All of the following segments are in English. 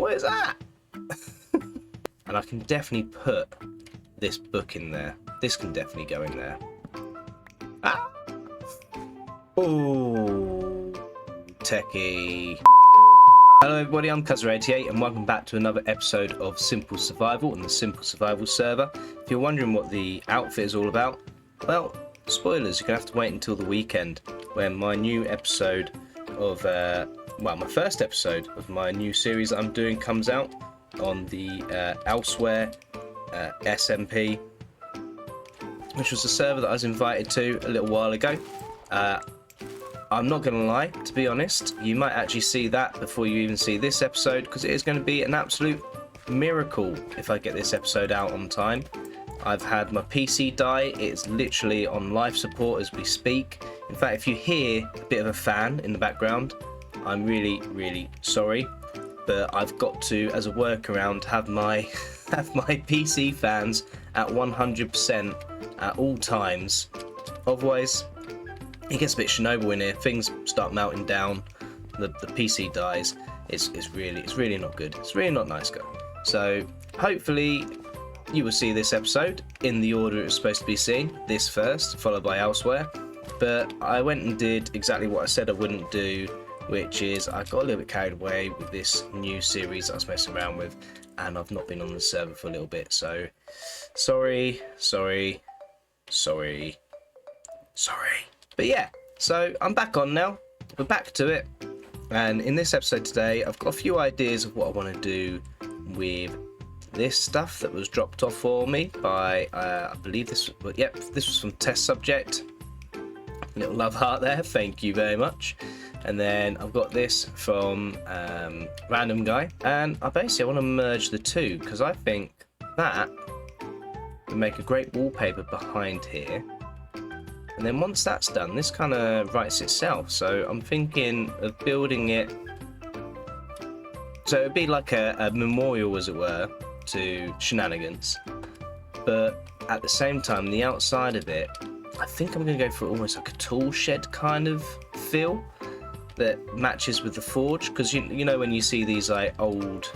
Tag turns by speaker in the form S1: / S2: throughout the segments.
S1: What is that? And I can definitely put this book in there. This can definitely go in there. Ah! Oh, techie. Hello everybody, I'm Cuzzer88 and welcome back to another episode of Simple Survival on the Simple Survival server. If you're wondering what the outfit is all about, well, spoilers, you're going to have to wait until the weekend when my new episode of, my first episode of my new series that I'm doing comes out on the Elsewhere SMP, which was a server that I was invited to a little while ago. I'm not going to lie, to be honest, you might actually see that before you even see this episode, because it is going to be an absolute miracle if I get this episode out on time. I've had my PC die, it's literally on life support as we speak. In fact, if you hear a bit of a fan in the background, I'm really sorry, but I've got to, as a workaround, have my PC fans at 100% at all times. Otherwise, it gets a bit Chernobyl in here. Things start melting down. The PC dies. It's really not good. It's really not nice, guys. So hopefully you will see this episode in the order it was supposed to be seen. This first, followed by Elsewhere. But I went and did exactly what I said I wouldn't do, which is I got a little bit carried away with this new series that I was messing around with, and I've not been on the server for a little bit. So sorry. But yeah, so I'm back on now. We're back to it. And in this episode today, I've got a few ideas of what I want to do with this stuff that was dropped off for me by, I believe this was from Test Subject. Little love heart there, thank you very much. And then I've got this from Random Guy. And I want to merge the two, because I think that would make a great wallpaper behind here. And then once that's done, this kind of writes itself. So I'm thinking of building it. So it'd be like a memorial, as it were, to Shenanigans. But at the same time, the outside of it, I think I'm going to go for almost like a tool shed kind of feel that matches with the forge. Because you know when you see these like old,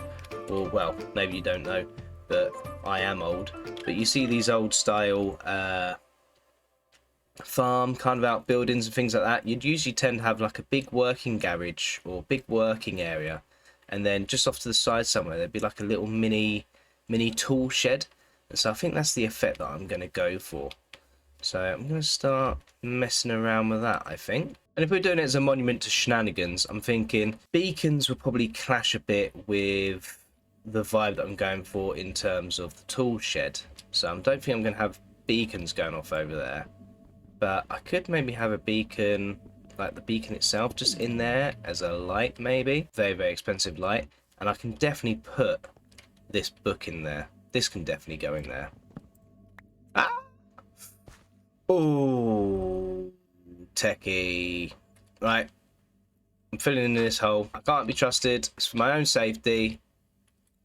S1: or well, maybe you don't know, but I am old. But you see these old style farm kind of outbuildings and things like that, you'd usually tend to have like a big working garage or big working area, and then just off to the side somewhere there'd be like a little mini tool shed. And so I think that's the effect that I'm going to go for. So I'm going to start messing around with that, I think. And if we're doing it as a monument to Shenanigans, I'm thinking beacons will probably clash a bit with the vibe that I'm going for in terms of the tool shed. So I don't think I'm going to have beacons going off over there. But I could maybe have a beacon, like the beacon itself, just in there as a light, maybe. Very expensive light. And I can definitely put this book in there. This can definitely go in there. Ah! Oh, techie. Right. I'm filling in this hole. I can't be trusted. It's for my own safety.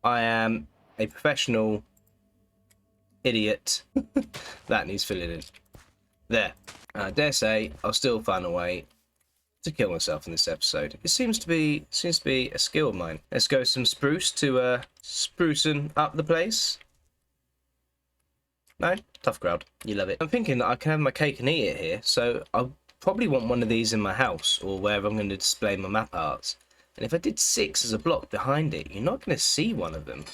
S1: I am a professional idiot. That needs filling in. There. I dare say I'll still find a way to kill myself in this episode. It seems to be a skill of mine. Let's go some spruce to sprucing up the place. No? Tough crowd. You love it. I'm thinking that I can have my cake and eat it here, so I'll probably want one of these in my house or wherever I'm going to display my map arts. And if I did 6 as a block behind it, you're not going to see one of them.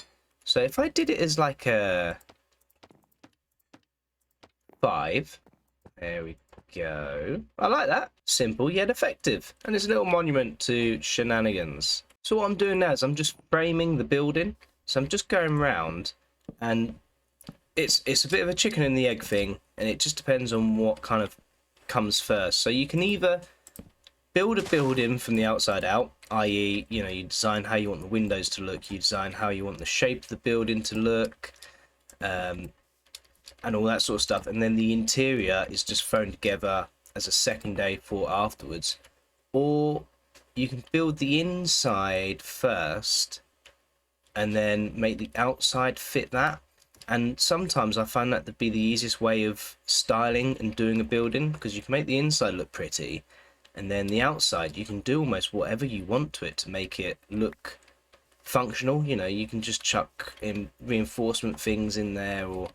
S1: So if I did it as like a 5... There we go. I like that. Simple yet effective. And it's a little monument to Shenanigans. So what I'm doing now is I'm just framing the building. So I'm just going round, and it's a bit of a chicken and the egg thing, and it just depends on what kind of comes first. So you can either build a building from the outside out, i.e., you know, you design how you want the windows to look, you design how you want the shape of the building to look, and all that sort of stuff, and then the interior is just thrown together as a second day for afterwards. Or you can build the inside first and then make the outside fit that. And sometimes I find that to be the easiest way of styling and doing a building, because you can make the inside look pretty, and then the outside you can do almost whatever you want to it to make it look functional. You know, you can just chuck in reinforcement things in there, or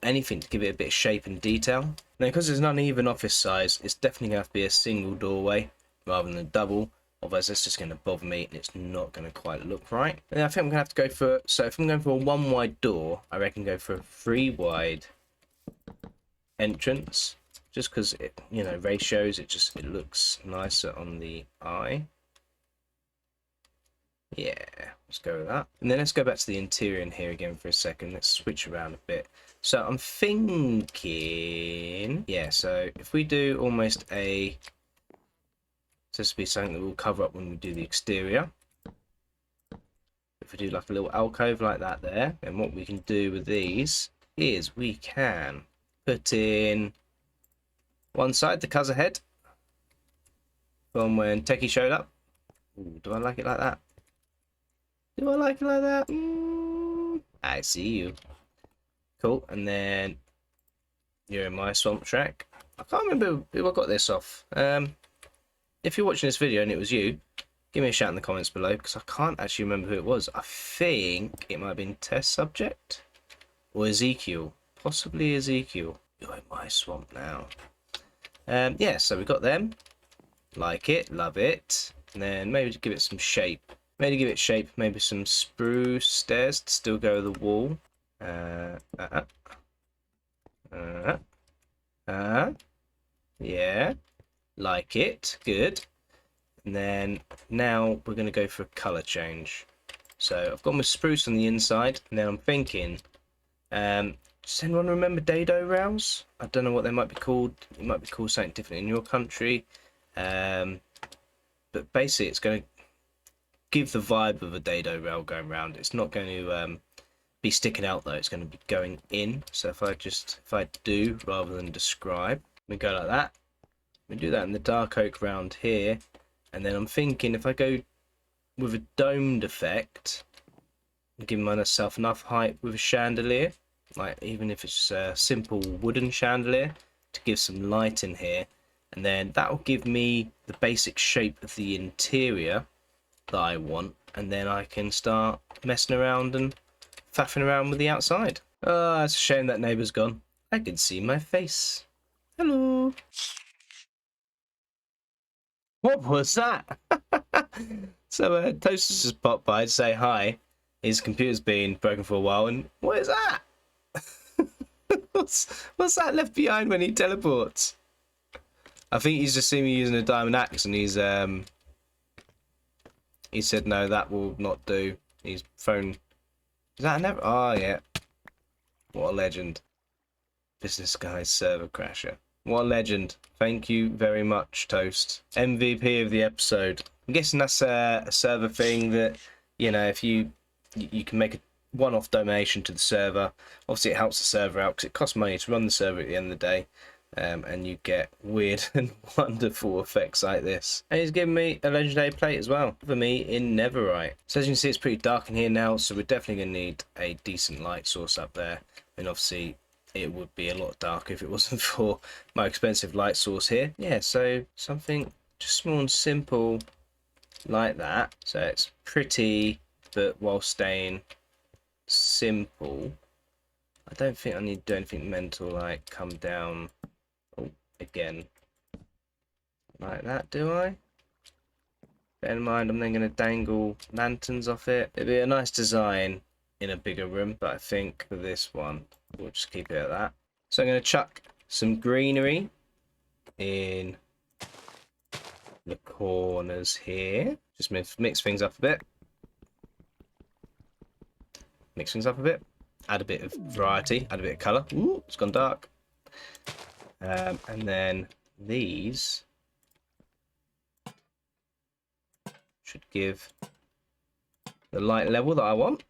S1: anything to give it a bit of shape and detail. Now, because it's an uneven office size, it's definitely going to have to be a single doorway rather than a double. Otherwise, it's just going to bother me and it's not going to quite look right. And I think I'm going to have to go for, so if I'm going for a 1 wide door, I reckon go for a 3 wide entrance. Just because it, you know, ratios, it looks nicer on the eye. Yeah, let's go with that. And then let's go back to the interior in here again for a second. Let's switch around a bit. So I'm thinking, yeah, so if we do almost a, this will be something that we'll cover up when we do the exterior. If we do like a little alcove like that there, then what we can do with these is we can put in one side the Cuzzer head from when Techie showed up. Ooh, do I like it like that? Do I like it like that? I see you. Cool, and then you're in my swamp track. I can't remember who I got this off. If you're watching this video and it was you, give me a shout in the comments below, because I can't actually remember who it was. I think it might have been Test Subject or Ezekiel. Possibly Ezekiel. You're in my swamp now. Yeah, so we got them. Like it, love it. And then maybe to give it some shape. Maybe give it shape, maybe some spruce stairs to still go with the wall. Yeah, like it, good. And then now we're going to go for a colour change. So I've got my spruce on the inside, and then I'm thinking, does anyone remember dado rails? I don't know what they might be called. It might be called something different in your country. But basically it's going to give the vibe of a dado rail going round. It's not going to be sticking out though, it's going to be going in. So if I do rather than describe, we go like that. We do that in the dark oak round here, and then I'm thinking if I go with a domed effect, I'm giving myself enough height with a chandelier, like even if it's a simple wooden chandelier, to give some light in here, and then that will give me the basic shape of the interior that I want, and then I can start messing around and faffing around with the outside. Oh, it's a shame that neighbour's gone. I can see my face. Hello. What was that? So Toasters just popped by to say hi. His computer's been broken for a while, and what is that? what's that left behind when he teleports? I think he's just seen me using a diamond axe, and he's he said no, that will not do. He's phone. Is that a never? Oh yeah. What a legend. Business guy server crasher. What a legend. Thank you very much, Toast. MVP of the episode. I'm guessing that's a server thing that, you know, if you can make a one-off donation to the server. Obviously, it helps the server out because it costs money to run the server at the end of the day. And you get weird and wonderful effects like this. And he's given me a legendary plate as well for me in Netherite. So as you can see, it's pretty dark in here now, so we're definitely going to need a decent light source up there. And obviously, it would be a lot darker if it wasn't for my expensive light source here. Yeah, so something just small and simple like that. So it's pretty, but while staying simple. I don't think I need to do anything mental like come down again like that, do I? Bear in mind I'm then going to dangle lanterns off it. It'd be a nice design in a bigger room, but I think for this one we'll just keep it at that. So I'm going to chuck some greenery in the corners here. Just mix things up a bit. Mix things up a bit. Add a bit of variety, add a bit of colour. Ooh, it's gone dark. And then these should give the light level that I want.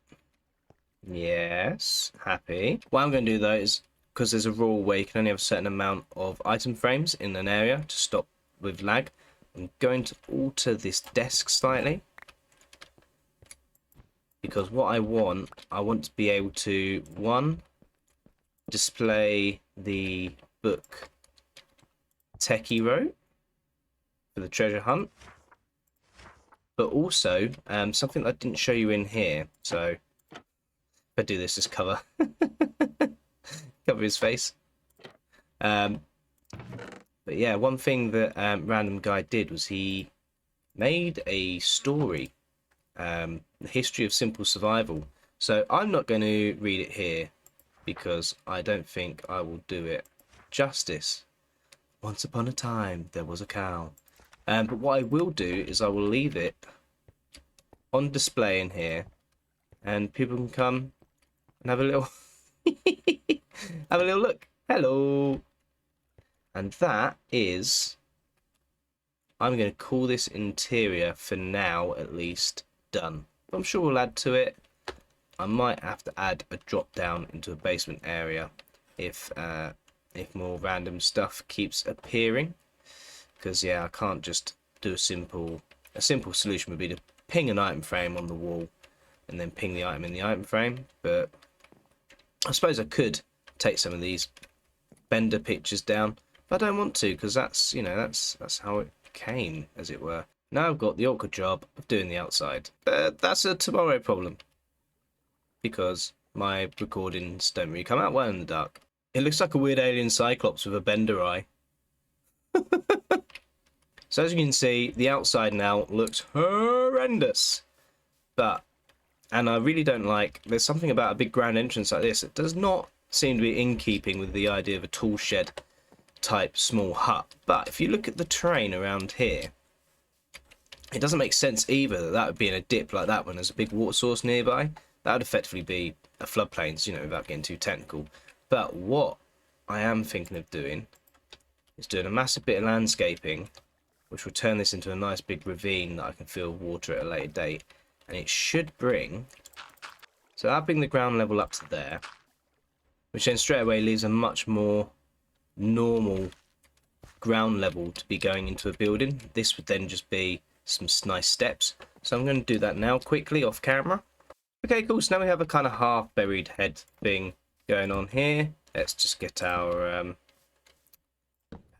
S1: Yes, happy. What I'm going to do though is, because there's a rule where you can only have a certain amount of item frames in an area to stop with lag, I'm going to alter this desk slightly. Because what I want to be able to, one, display the book Techie wrote for the treasure hunt, but also something I didn't show you in here. So if I do this, just cover his face. But yeah, one thing that Random Guy did was he made a story, the history of simple survival. So I'm not going to read it here because I don't think I will do it justice. Once upon a time, there was a cow. But what I will do is I will leave it on display in here, and people can come and have a little have a little look. Hello. And that is, I'm going to call this interior for now at least done. But I'm sure we'll add to it. I might have to add a drop down into a basement area if more random stuff keeps appearing, because yeah, I can't just do a simple solution would be to ping an item frame on the wall and then ping the item in the item frame. But I suppose I could take some of these Bender pictures down, but I don't want to, because that's, you know, that's how it came, as it were. Now I've got the awkward job of doing the outside, but that's a tomorrow problem, because my recordings don't really come out well in the dark. It looks like a weird alien cyclops with a Bender eye. So as you can see, the outside now looks horrendous. But, and I really don't like, there's something about a big grand entrance like this. It does not seem to be in keeping with the idea of a tool shed type small hut. But if you look at the terrain around here, it doesn't make sense either that would be in a dip like that when there's a big water source nearby. That would effectively be a floodplain, you know, without getting too technical. But what I am thinking of doing is doing a massive bit of landscaping, which will turn this into a nice big ravine that I can fill water at a later date. And it should bring, so that'll bring the ground level up to there, which then straight away leaves a much more normal ground level to be going into a building. This would then just be some nice steps. So I'm going to do that now quickly off camera. Okay, cool. So now we have a kind of half buried head thing going on here. Let's just get our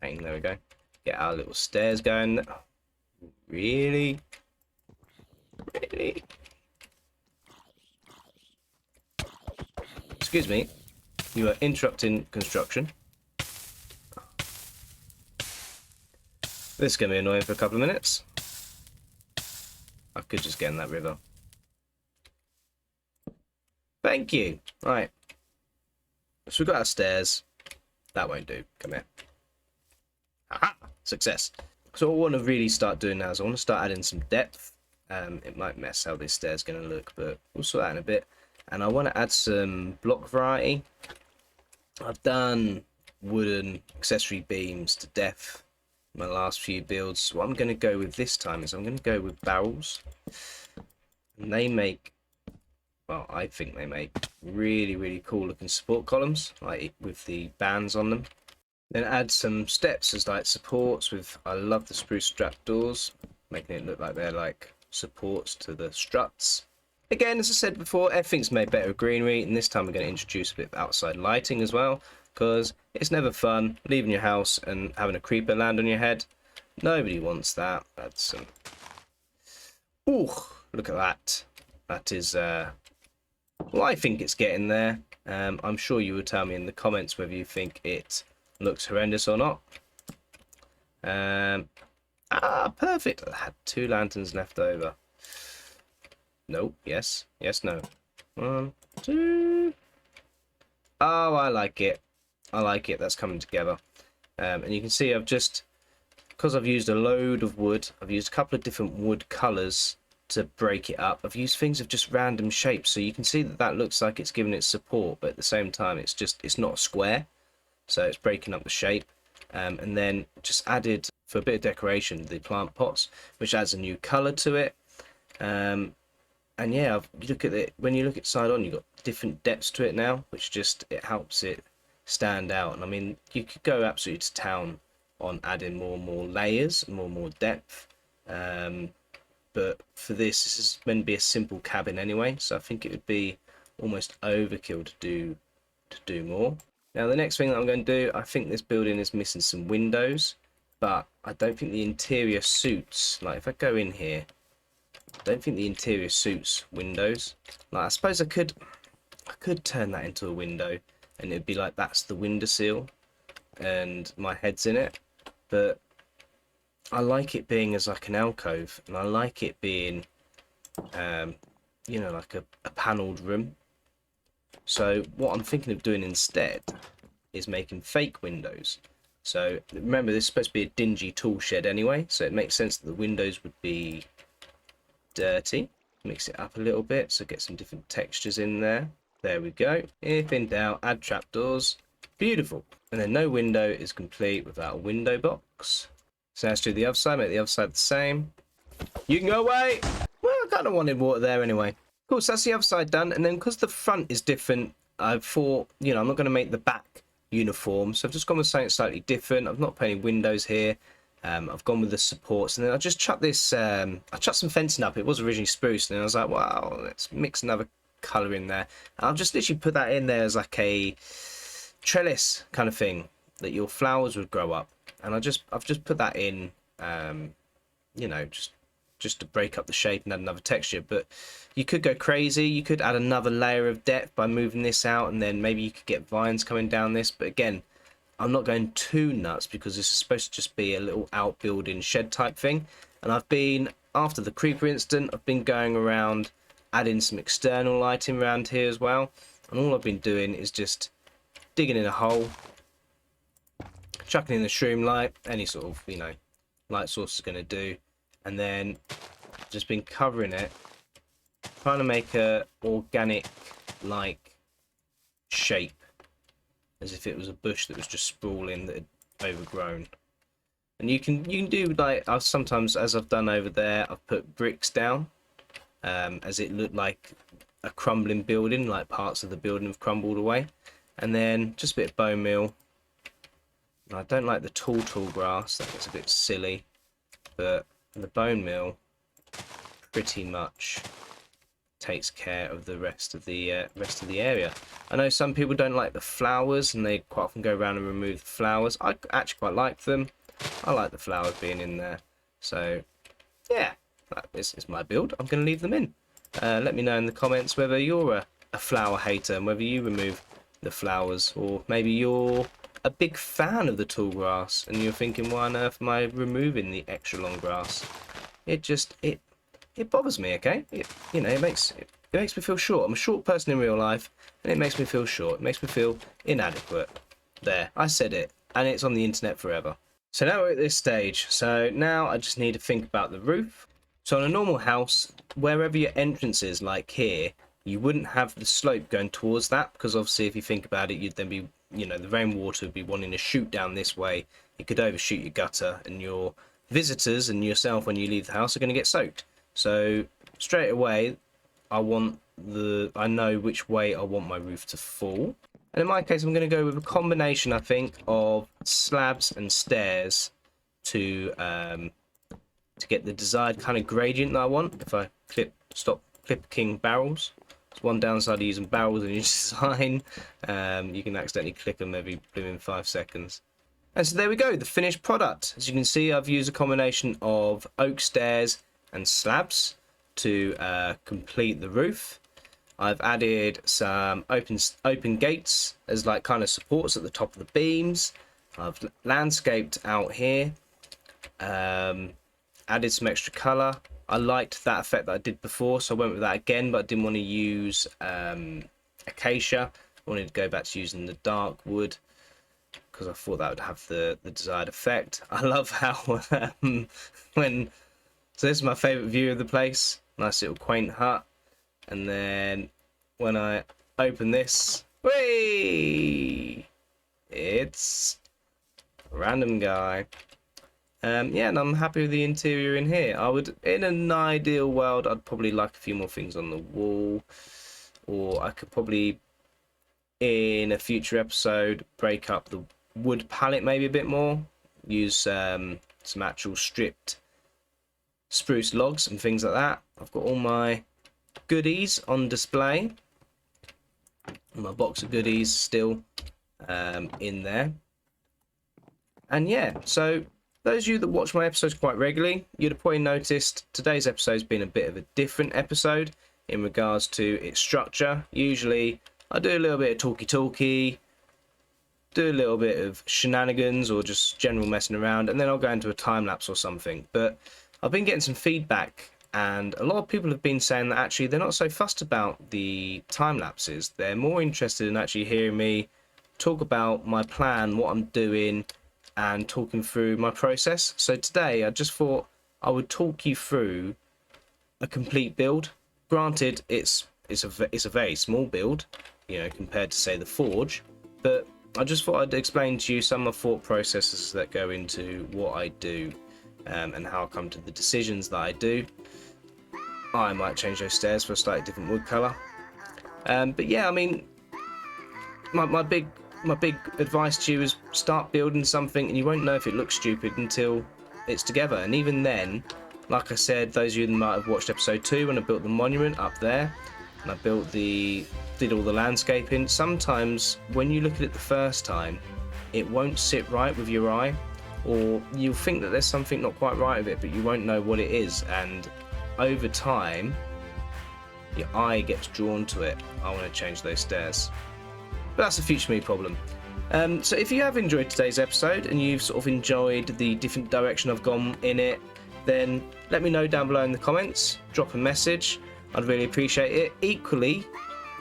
S1: there we go. Get our little stairs going. Really? Excuse me. You are interrupting construction. This is going to be annoying for a couple of minutes. I could just get in that river. Thank you. Right. So we've got our stairs. That won't do. Come here. Aha! Success. So what I want to really start doing now is I want to start adding some depth. It might mess how this stair is going to look, but we'll sort that in a bit. And I want to add some block variety. I've done wooden accessory beams to death in my last few builds. What I'm going to go with this time is I'm going to go with barrels. And they make, well, I think they make really, really cool looking support columns, like with the bands on them. Then add some steps as like supports with, I love the spruce strap doors, making it look like they're like supports to the struts. Again, as I said before, everything's made better with greenery, and this time we're going to introduce a bit of outside lighting as well, because it's never fun leaving your house and having a creeper land on your head. Nobody wants that. That's ooh, look at that. That is well, I think it's getting there. I'm sure you will tell me in the comments whether you think it looks horrendous or not. Perfect. I had 2 lanterns left over. No, yes, no. 1, 2. Oh, I like it. I like it. That's coming together. And you can see I've just, because I've used a load of wood, I've used a couple of different wood colours to break it up. I've used things of just random shapes, so you can see that that looks like it's giving it support, but at the same time it's not a square, so it's breaking up the shape. And then just added, for a bit of decoration, the plant pots, which adds a new colour to it. And yeah, you look at it, when you look at side on, you've got different depths to it now, which just, it helps it stand out. And I mean, you could go absolutely to town on adding more and more layers, more and more depth. But for this is meant to be a simple cabin anyway, so I think it would be almost overkill to do more. Now the next thing that I'm going to do, I think this building is missing some windows, but I don't think the interior suits. Like if I go in here, I don't think the interior suits windows. Like, I suppose I could turn that into a window, and it'd be like that's the windowsill, and my head's in it. But I like it being as like an alcove, and I like it being, you know, like a panelled room. So what I'm thinking of doing instead is making fake windows. So remember, this is supposed to be a dingy tool shed anyway, so it makes sense that the windows would be dirty. Mix it up a little bit, so get some different textures in there. There we go. If in doubt, add trapdoors. Beautiful. And then no window is complete without a window box. So let's do the other side, make the other side the same. You can go away! Well, I kind of wanted water there anyway. Of course, that's the other side done, and then because the front is different, I thought, you know, I'm not going to make the back uniform, so I've just gone with something slightly different. I've not put any windows here. I've gone with the supports, and then I just chucked this, I chucked some fencing up. It was originally spruce, and I was like, wow, let's mix another colour in there. And I've just literally put that in there as like a trellis kind of thing that your flowers would grow up. And I've just put that in, you know, just to break up the shape and add another texture. But you could go crazy. You could add another layer of depth by moving this out, and then maybe you could get vines coming down this. But again, I'm not going too nuts because this is supposed to just be a little outbuilding shed type thing. And I've been, after the creeper incident, I've been going around adding some external lighting around here as well. And all I've been doing is just digging in a hole, chucking in the shroom light, any sort of, you know, light source is going to do. And then just been covering it, trying to make a organic like shape, as if it was a bush that was just sprawling that had overgrown. And you can do like, I've sometimes, as I've done over there, I've put bricks down, as it looked like a crumbling building, like parts of the building have crumbled away. And then just a bit of bone meal. I don't like the tall grass, that gets a bit silly, but the bone meal pretty much takes care of the rest of the area. I know some people don't like the flowers, and they quite often go around and remove the flowers. I actually quite like them. I like the flowers being in there. So yeah, this is my build. I'm going to leave them in. Let me know in the comments whether you're a flower hater and whether you remove the flowers, or maybe you're a big fan of the tall grass and you're thinking, why on earth am I removing the extra long grass? It bothers me, okay? You know, it makes me feel short. I'm a short person in real life, and it makes me feel short. It makes me feel inadequate. There, I said it, and it's on the internet forever. So now we're at this stage. So now I just need to think about the roof. So on a normal house, wherever your entrance is, like here, you wouldn't have the slope going towards that, because obviously if you think about it, you'd then be, you know, the rainwater would be wanting to shoot down this way. It could overshoot your gutter, and your visitors and yourself when you leave the house are going to get soaked. So straight away, I know which way I want my roof to fall. And in my case, I'm going to go with a combination, I think, of slabs and stairs to get the desired kind of gradient that I want. If I stop clicking barrels. It's one downside of using barrels in your design. You can accidentally click them every 5 seconds. And so there we go, the finished product. As you can see, I've used a combination of oak stairs and slabs to complete the roof. I've added some open gates as like kind of supports at the top of the beams. I've landscaped out here. Added some extra colour. I liked that effect that I did before, so I went with that again, but I didn't want to use acacia. I wanted to go back to using the dark wood because I thought that would have the desired effect. I love how so this is my favourite view of the place. Nice little quaint hut. And then when I open this, whee! It's a random guy. Yeah, and I'm happy with the interior in here. I would, in an ideal world, I'd probably like a few more things on the wall. Or I could probably, in a future episode, break up the wood palette maybe a bit more. Use some actual stripped spruce logs and things like that. I've got all my goodies on display. My box of goodies still in there. And yeah, so those of you that watch my episodes quite regularly, you'd have probably noticed today's episode's been a bit of a different episode in regards to its structure. Usually I do a little bit of talky, do a little bit of shenanigans or just general messing around, and then I'll go into a time lapse or something. But I've been getting some feedback, and a lot of people have been saying that actually they're not so fussed about the time lapses. They're more interested in actually hearing me talk about my plan, what I'm doing, and talking through my process. So today I just thought I would talk you through a complete build. Granted, it's a very small build, you know, compared to say the Forge, but I just thought I'd explain to you some of the thought processes that go into what I do, and how I come to the decisions that I do. I might change those stairs for a slightly different wood colour, but yeah, I mean, my big advice to you is start building something, and you won't know if it looks stupid until it's together. And even then, like I said, those of you that might have watched episode 2 when I built the monument up there, and I did all the landscaping, sometimes when you look at it the first time, it won't sit right with your eye, or you'll think that there's something not quite right with it, but you won't know what it is, and over time your eye gets drawn to it. I want to change those stairs. But that's a future me problem. So if you have enjoyed today's episode and you've sort of enjoyed the different direction I've gone in it, then let me know down below in the comments. Drop a message. I'd really appreciate it. Equally,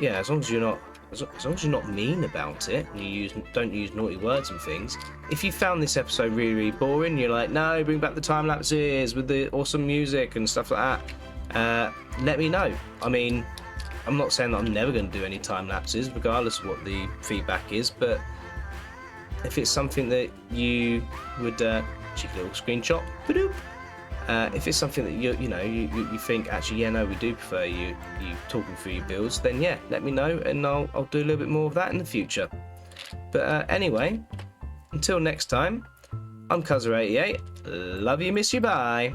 S1: yeah, as long as you're not mean about it, and don't use naughty words and things. If you found this episode really boring, you're like, no, bring back the time lapses with the awesome music and stuff like that, let me know. I mean, I'm not saying that I'm never going to do any time lapses, regardless of what the feedback is, but if it's something that you would cheeky little screenshot, if it's something that you think actually, yeah, no, we do prefer you talking through your builds, then yeah, let me know, and I'll do a little bit more of that in the future. But anyway, until next time, I'm Cuzzer88. Love you, miss you, bye.